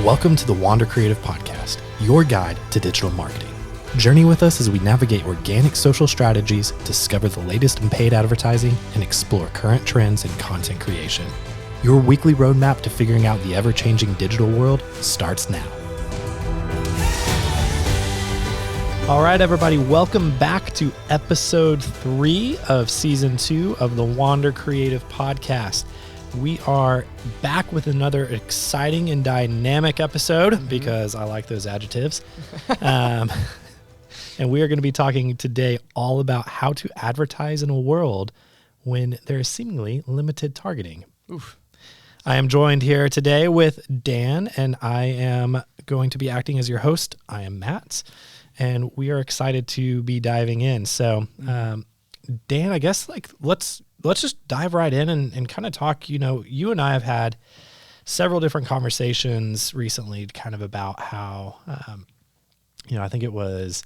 Welcome to the Wander Creative Podcast, your guide to digital marketing. Journey with us as we navigate organic social strategies, discover the latest in paid advertising, and explore current trends in content creation. Your weekly roadmap to figuring out the ever-changing digital world starts now. All right, everybody, welcome back to episode 3 of season 2 of the Wander Creative Podcast. We are back with another exciting and dynamic episode because I like those adjectives. And we are going to be talking today all about how to advertise in a world when there is seemingly limited targeting. Oof. I am joined here today with Dan, and I am going to be acting as your host. I am Matt, and we are excited to be diving in. So, Dan, I guess let's just dive right in and kind of talk. You know, you and I have had several different conversations recently kind of about how, I think it was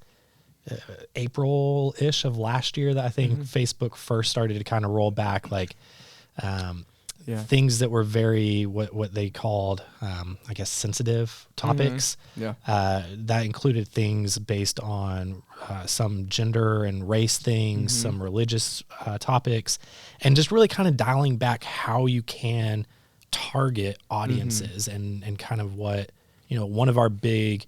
April-ish of last year that I think Facebook first started to kind of roll back things that were very, what they called, sensitive topics. That included things based on some gender and race things, some religious topics, and just really kind of dialing back how you can target audiences and kind of what, one of our big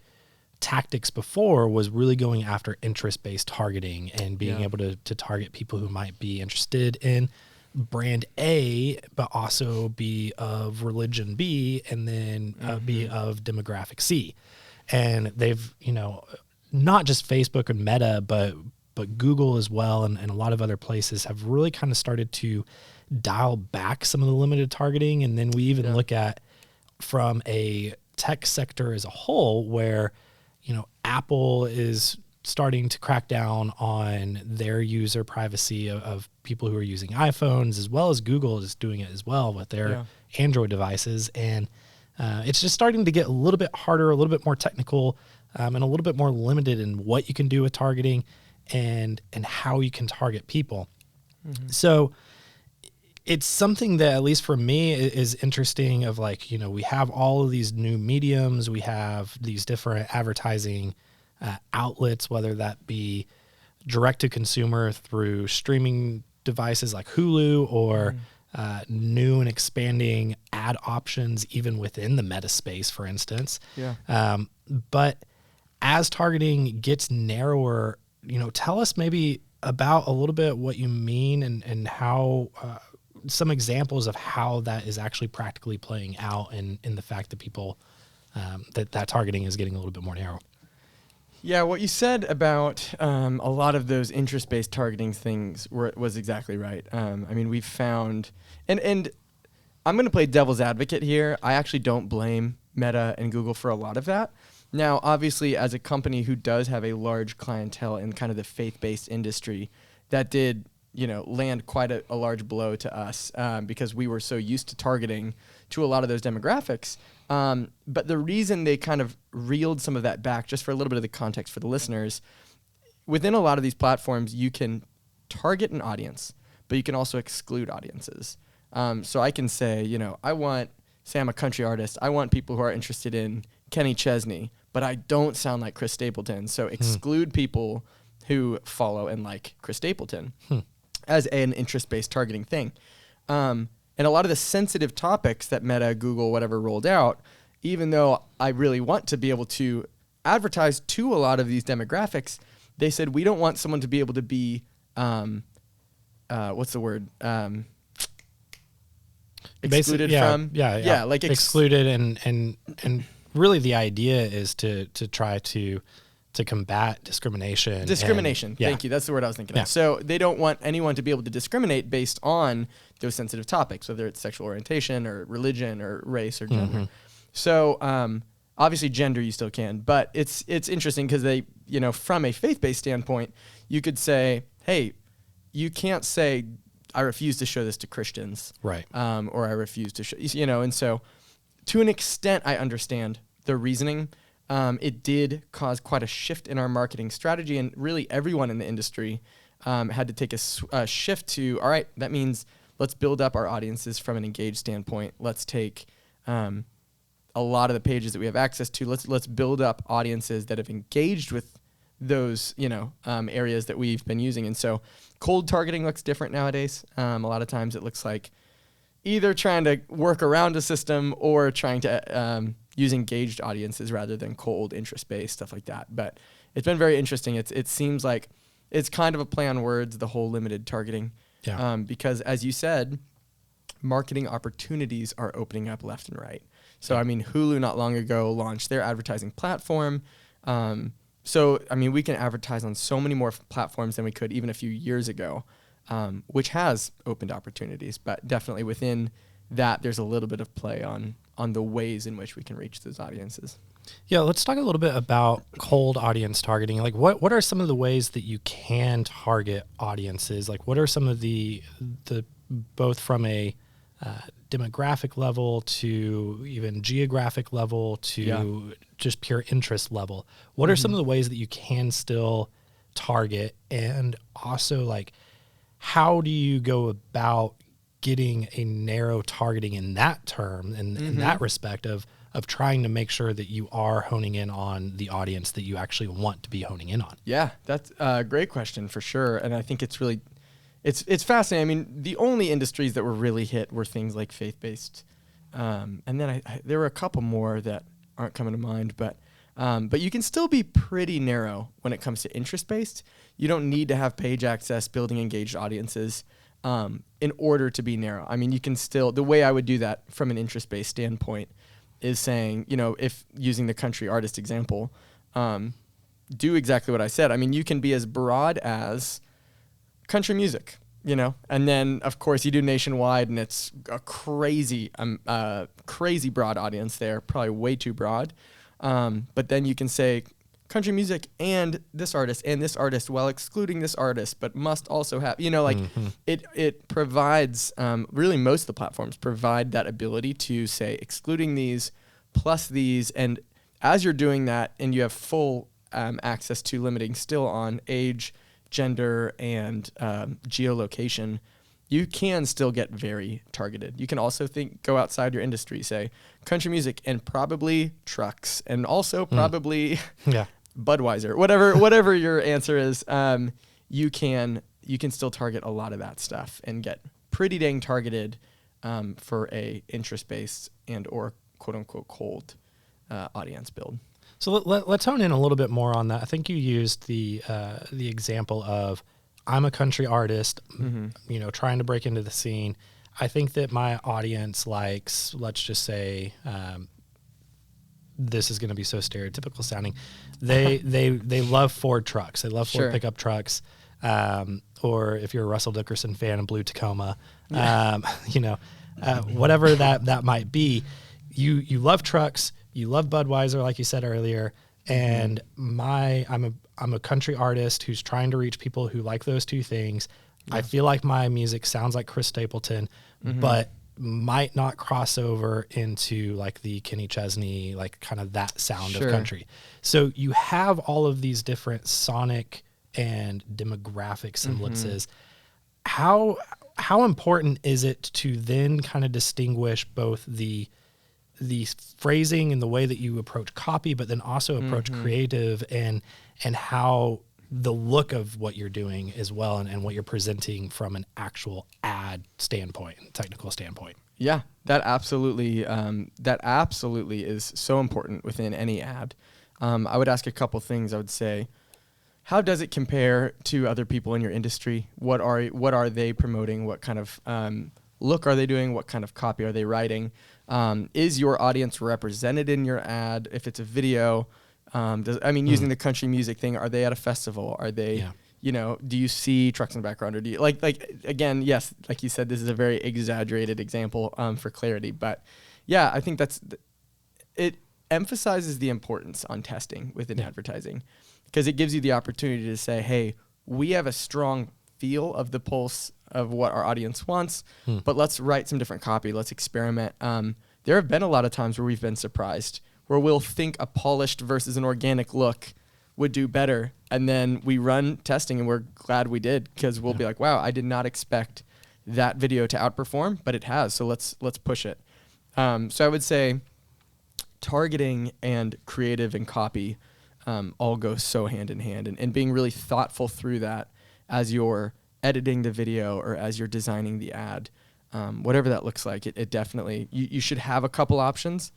tactics before was really going after interest-based targeting and being able to target people who might be interested in brand A, but also be of religion B, and then be of demographic C. And they've, not just Facebook and Meta, but Google as well, and a lot of other places have really kind of started to dial back some of the limited targeting. And then we even look at from a tech sector as a whole where, Apple is starting to crack down on their user privacy of people who are using iPhones, as well as Google is doing it as well with their Android devices. And it's just starting to get a little bit harder, a little bit more technical, and a little bit more limited in what you can do with targeting and how you can target people. So it's something that, at least for me, is interesting of we have all of these new mediums, we have these different advertising outlets, whether that be direct to consumer through streaming devices like Hulu or new and expanding ad options, even within the Meta space, for instance. But as targeting gets narrower, tell us maybe about a little bit what you mean and how some examples of how that is actually practically playing out in the fact that people, that targeting is getting a little bit more narrow. Yeah, what you said about a lot of those interest-based targeting things was exactly right. We've found, and I'm going to play devil's advocate here. I actually don't blame Meta and Google for a lot of that. Now, obviously, as a company who does have a large clientele in kind of the faith-based industry, that did, land quite a large blow to us because we were so used to targeting to a lot of those demographics. But the reason they kind of reeled some of that back, just for a little bit of the context for the listeners, within a lot of these platforms, you can target an audience, but you can also exclude audiences. So I can say, say I'm a country artist. I want people who are interested in Kenny Chesney, but I don't sound like Chris Stapleton. So exclude people who follow and like Chris Stapleton as an interest-based targeting thing. And a lot of the sensitive topics that Meta, Google, whatever rolled out, even though I really want to be able to advertise to a lot of these demographics, they said, we don't want someone to be able to be, what's the word? Excluded from? Excluded. And really the idea is to try to combat discrimination. Thank you. That's the word I was thinking of. So they don't want anyone to be able to discriminate based on those sensitive topics, whether it's sexual orientation or religion or race or gender. So obviously gender you still can, but it's interesting because they, from a faith-based standpoint, you could say, hey, you can't say, I refuse to show this to Christians. Right. Or I refuse to show, and so to an extent I understand the reasoning. It did cause quite a shift in our marketing strategy, and really everyone in the industry had to take a shift to, all right, that means let's build up our audiences from an engaged standpoint. Let's take a lot of the pages that we have access to. Let's build up audiences that have engaged with those, areas that we've been using. And so cold targeting looks different nowadays. A lot of times it looks like either trying to work around a system or trying to use engaged audiences rather than cold interest-based, stuff like that. But it's been very interesting. It seems like it's kind of a play on words, the whole limited targeting. Yeah. Because as you said, marketing opportunities are opening up left and right. So, I mean, Hulu not long ago launched their advertising platform. So, I mean, we can advertise on so many more platforms than we could even a few years ago, which has opened opportunities. But definitely within that, there's a little bit of play on the ways in which we can reach those audiences. Yeah, let's talk a little bit about cold audience targeting. Like, what are some of the ways that you can target audiences? Like, what are some of the both from a demographic level to even geographic level to just pure interest level? What are some of the ways that you can still target? And also, like, how do you go about getting a narrow targeting in that term and in that respect of trying to make sure that you are honing in on the audience that you actually want to be honing in on? Yeah, that's a great question for sure. And I think it's really, it's fascinating. I mean, the only industries that were really hit were things like faith-based. And then there were a couple more that aren't coming to mind, but you can still be pretty narrow when it comes to interest-based. You don't need to have page access, building engaged audiences in order to be narrow. I mean, you can still, the way I would do that from an interest-based standpoint is saying, if using the country artist example, do exactly what I said. I mean, you can be as broad as country music, and then of course you do nationwide and it's a crazy broad audience there, probably way too broad. But then you can say country music and this artist while excluding this artist, but must also have, it provides, really most of the platforms provide that ability to say excluding these plus these. And as you're doing that and you have full access to limiting still on age, gender, and geolocation, you can still get very targeted. You can also go outside your industry, say country music and probably trucks and also probably Budweiser, whatever your answer is. You can still target a lot of that stuff and get pretty dang targeted for a interest-based and or quote unquote cold audience build. So let's hone in a little bit more on that. I think you used the example of I'm a country artist, trying to break into the scene. I think that my audience likes, let's just say, this is going to be so stereotypical sounding. They love Ford trucks. They love Ford pickup trucks. Or if you're a Russell Dickerson fan and Blue Tacoma, whatever that might be, you love trucks. You love Budweiser, like you said earlier, and I'm a country artist who's trying to reach people who like those two things. Yeah. I feel like my music sounds like Chris Stapleton, but might not cross over into like the Kenny Chesney, like kind of that sound of country. So you have all of these different sonic and demographic semblances. How important is it to then kind of distinguish both the phrasing and the way that you approach copy, but then also approach creative and how the look of what you're doing as well and what you're presenting from an actual ad standpoint, technical standpoint? Yeah, that absolutely is so important within any ad. I would ask a couple things. I would say, how does it compare to other people in your industry? What are they promoting? What kind of look are they doing? What kind of copy are they writing? Is your audience represented in your ad? If it's a video, using the country music thing, are they at a festival? Are they, do you see trucks in the background, or do you like again, yes, like you said, this is a very exaggerated example for clarity, but yeah, I think it emphasizes the importance on testing within advertising, because it gives you the opportunity to say, hey, we have a strong feel of the pulse of what our audience wants, but let's write some different copy. Let's experiment. There have been a lot of times where we've been surprised, where we'll think a polished versus an organic look would do better. And then we run testing and we're glad we did, because we'll be like, wow, I did not expect that video to outperform, but it has. So let's push it. So I would say targeting and creative and copy all go so hand in hand, and being really thoughtful through that as you're editing the video or as you're designing the ad, whatever that looks like, it definitely, you should have a couple options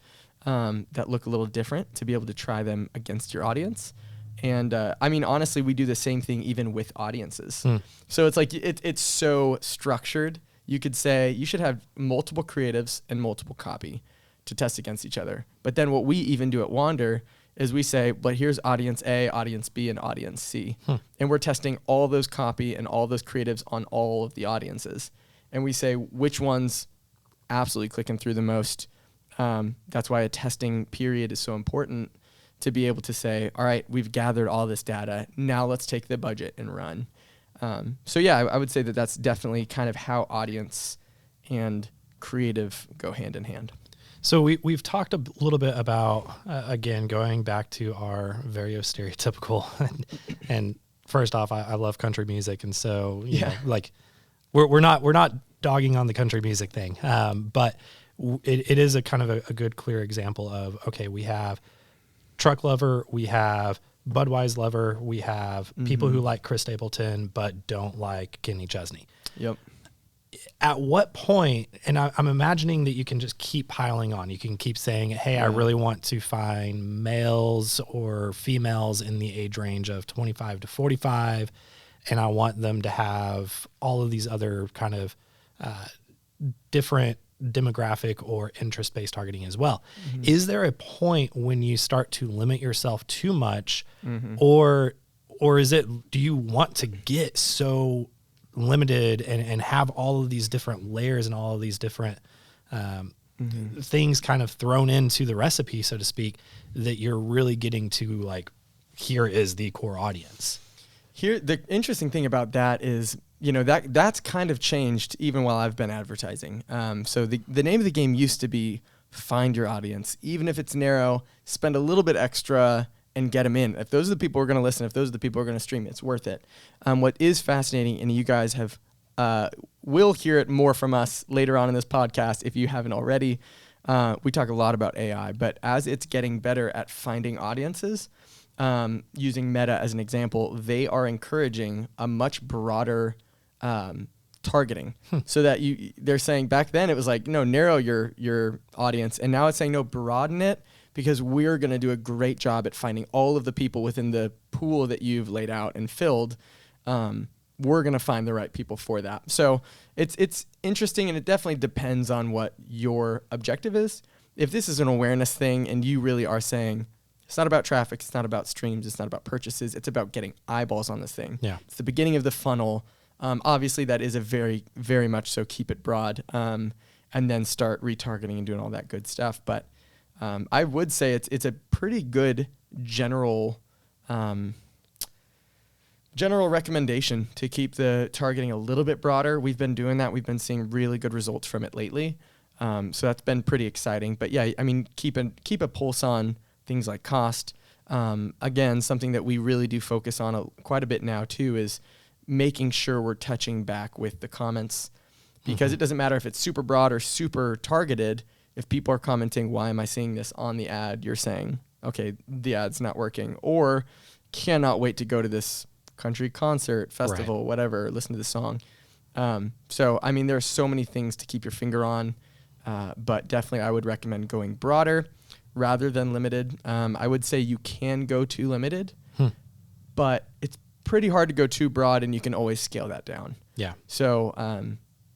that look a little different to be able to try them against your audience. And I mean, honestly, we do the same thing even with audiences. So it's like, it's so structured. You could say you should have multiple creatives and multiple copy to test against each other. But then what we even do at Wander is we say, but here's audience A, audience B, and audience C. And we're testing all those copy and all those creatives on all of the audiences. And we say which ones absolutely clicking through the most. That's why a testing period is so important, to be able to say, all right, we've gathered all this data. Now let's take the budget and run. So yeah, I would say that that's definitely kind of how audience and creative go hand in hand. So we've talked a little bit about, again, going back to our very stereotypical, and first off, I love country music. And so, you know, like we're not dogging on the country music thing. But it is a kind of a good, clear example of, okay, we have truck lover, we have Budweiser lover, we have people who like Chris Stapleton but don't like Kenny Chesney. Yep. At what point, and I'm imagining that you can just keep piling on. You can keep saying, hey, I really want to find males or females in the age range of 25 to 45, and I want them to have all of these other kind of different demographic or interest-based targeting as well. Is there a point when you start to limit yourself too much, or is it, do you want to get so limited and have all of these different layers and all of these different things kind of thrown into the recipe, so to speak, that you're really getting to like, here is the core audience? Here, the interesting thing about that is, you know, that's kind of changed even while I've been advertising. So the name of the game used to be find your audience. Even if it's narrow, spend a little bit extra and get them in. If those are the people who are going to listen, if those are the people who are going to stream, it's worth it. What is fascinating, and you guys have will hear it more from us later on in this podcast if you haven't already, we talk a lot about AI, but as it's getting better at finding audiences, using Meta as an example, they are encouraging a much broader targeting, so that they're saying back then it was like, no, narrow your audience, and now it's saying no, broaden it, because we're going to do a great job at finding all of the people within the pool that you've laid out and filled. We're going to find the right people for that. So it's interesting, and it definitely depends on what your objective is. If this is an awareness thing and you really are saying, it's not about traffic, it's not about streams, it's not about purchases, it's about getting eyeballs on this thing. Yeah. It's the beginning of the funnel. Obviously, that is a very, very much so keep it broad, and then start retargeting and doing all that good stuff. But I would say it's a pretty good general recommendation to keep the targeting a little bit broader. We've been doing that. We've been seeing really good results from it lately. So that's been pretty exciting. But yeah, I mean, keep a pulse on things like cost. Again, something that we really do focus on quite a bit now too is making sure we're touching back with the comments, because it doesn't matter if it's super broad or super targeted. If people are commenting, why am I seeing this on the ad? You're saying, okay, the ad's not working, or cannot wait to go to this country concert, festival, whatever, listen to the song. So, I mean, there are so many things to keep your finger on, but definitely I would recommend going broader rather than limited. I would say you can go too limited, but it's pretty hard to go too broad, and you can always scale that down. Yeah. So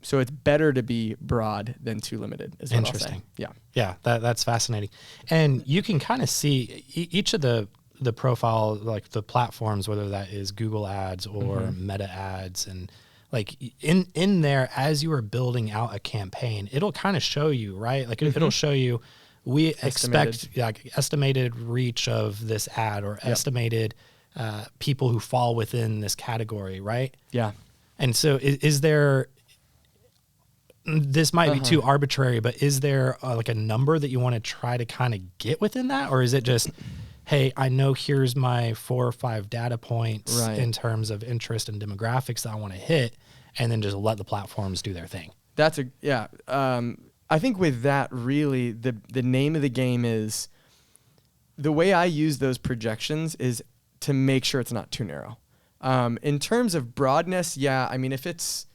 it's better to be broad than too limited, is what Interesting. I'll say. Yeah. Yeah, that's fascinating. And you can kind of see each of the profile, like the platforms, whether that is Google Ads or Meta Ads, and like in there, as you are building out a campaign, it'll kind of show you, right? Like it'll show you, we expect like estimated reach of this ad, or estimated people who fall within this category, right? Yeah. And so is there, this might be too arbitrary, but is there like a number that you want to try to kind of get within that? Or is it just, hey, I know here's my 4 or 5 data points in terms of interest and demographics that I want to hit, and then just let the platforms do their thing? I think with that, really, the name of the game is the way I use those projections is to make sure it's not too narrow. In terms of broadness, yeah, I mean, if it's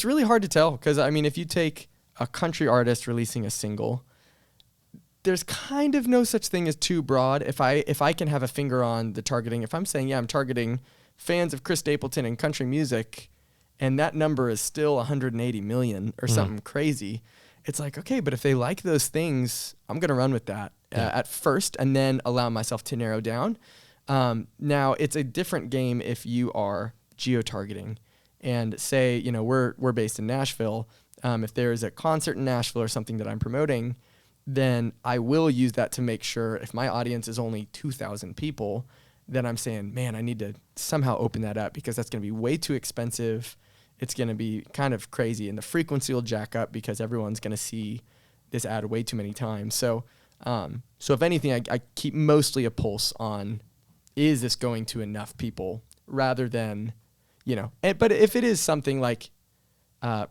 really hard to tell, because I mean, if you take a country artist releasing a single, there's kind of no such thing as too broad. If I can have a finger on the targeting, if I'm saying, yeah, I'm targeting fans of Chris Stapleton and country music, and that number is still 180 million or something crazy, it's like, okay, but if they like those things, I'm going to run with that at first and then allow myself to narrow down. Now, it's a different game if you are geo-targeting and say, you know, we're based in Nashville. If there is a concert in Nashville or something that I'm promoting, then I will use that to make sure if my audience is only 2,000 people, then I'm saying, man, I need to somehow open that up because that's going to be way too expensive. It's going to be kind of crazy, and the frequency will jack up because everyone's going to see this ad way too many times. So if anything, I keep mostly a pulse on, is this going to enough people rather than, you know, but if it is something like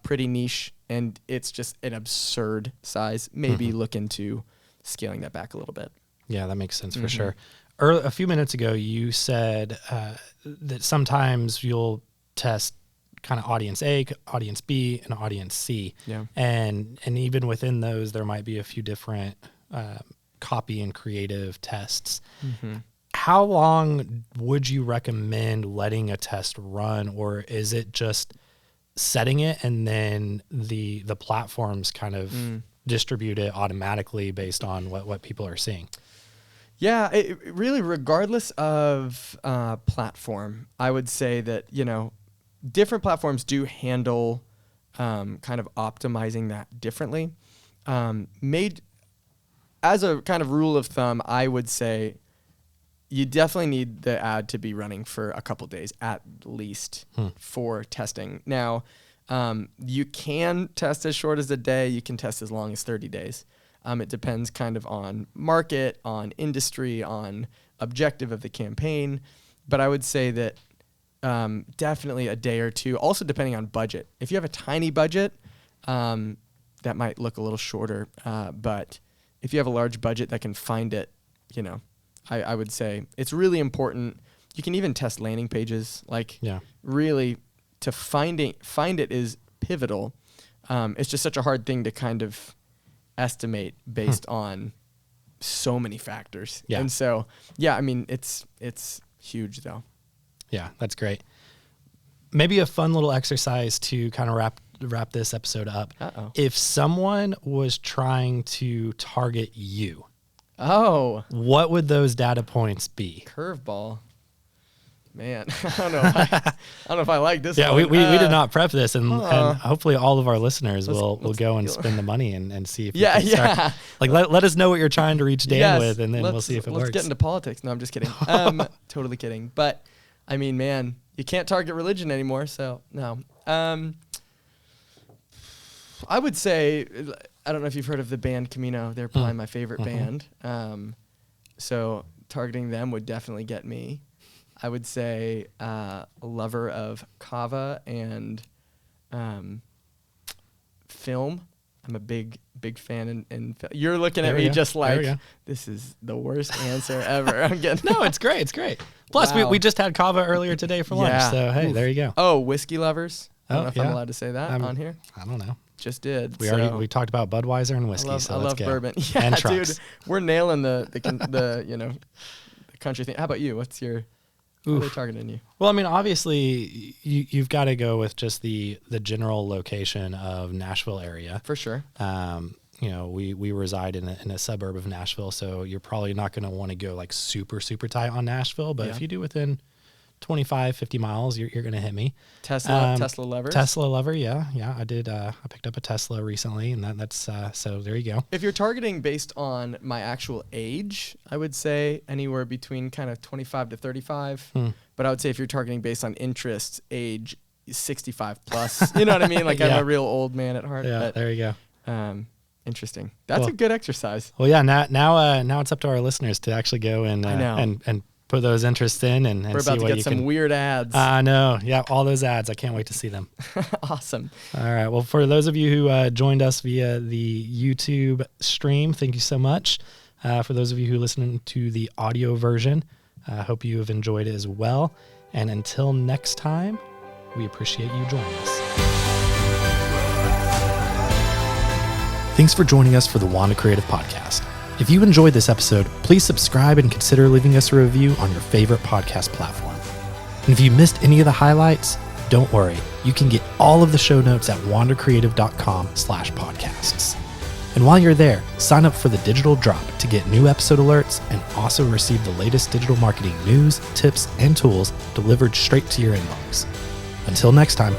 pretty niche and it's just an absurd size, maybe look into scaling that back a little bit. Yeah, that makes sense for sure. A few minutes ago, you said that sometimes you'll test kind of audience A, audience B, and audience C. Yeah. And even within those, there might be a few different copy and creative tests. How long would you recommend letting a test run, or is it just setting it and then the platforms kind of distribute it automatically based on what people are seeing? Yeah, it really, regardless of platform, I would say that, you know, different platforms do handle kind of optimizing that differently. Made as a kind of rule of thumb, I would say you definitely need the ad to be running for a couple days at least for testing. Now, you can test as short as a day. You can test as long as 30 days. It depends kind of on market, on industry, on objective of the campaign. But I would say that definitely a day or two, also depending on budget. If you have a tiny budget, that might look a little shorter. But if you have a large budget that can find it, you know, I would say it's really important. You can even test landing pages. Like, really, to find it is pivotal. It's just such a hard thing to kind of estimate based on so many factors. Yeah. And so, yeah, I mean, it's huge though. Yeah, that's great. Maybe a fun little exercise to kind of wrap this episode up. If someone was trying to target you, what would those data points be? Curveball. Man, I don't know if I like this. Yeah, we did not prep this, and hopefully all of our listeners will go and spend the money and see if you can start. Like let us know what you're trying to reach Dan with, and then we'll see if it works. Let's get into politics. No, I'm just kidding. Totally kidding. But I mean, man, you can't target religion anymore, so no. I would say, I don't know if you've heard of the band Camino. They're probably my favorite band. So targeting them would definitely get me. I would say a lover of kava and film. I'm a big fan in you're looking at me just like, this is the worst answer ever. I'm getting No, it's great. It's great. Plus, we just had kava earlier today for lunch. So, hey, there you go. Oh, whiskey lovers. I don't know if I'm allowed to say that on here. I don't know. Just did. We talked about Budweiser and whiskey. I love bourbon. Yeah, and dude, we're nailing the you know, the country thing. How about you? What's your How are they targeting you? Well, I mean, obviously, you've got to go with just the general location of Nashville area. For sure. You know, we reside in a suburb of Nashville, so you're probably not going to want to go like super, super tight on Nashville. But if you do within 25, 50 miles, you're going to hit me. Tesla lovers? Tesla lover, yeah. I did. I picked up a Tesla recently, and that's so there you go. If you're targeting based on my actual age, I would say anywhere between kind of 25 to 35. But I would say if you're targeting based on interest, age 65 plus. You know what I mean? Like I'm a real old man at heart. Yeah, but, there you go. Interesting. That's a good exercise. Well, yeah. Now it's up to our listeners to actually go and put those interests in and we're see about to what get you some can. Weird ads. I know. Yeah, all those ads. I can't wait to see them. Awesome. All right. Well, for those of you who joined us via the YouTube stream, thank you so much. for those of you who listen to the audio version. I hope you have enjoyed it as well. And until next time, we appreciate you joining us. Thanks for joining us for the Wanda Creative Podcast. If you enjoyed this episode, please subscribe and consider leaving us a review on your favorite podcast platform. And if you missed any of the highlights, don't worry. You can get all of the show notes at wandacreative.com/podcasts. And while you're there, sign up for the digital drop to get new episode alerts and also receive the latest digital marketing news, tips, and tools delivered straight to your inbox. Until next time.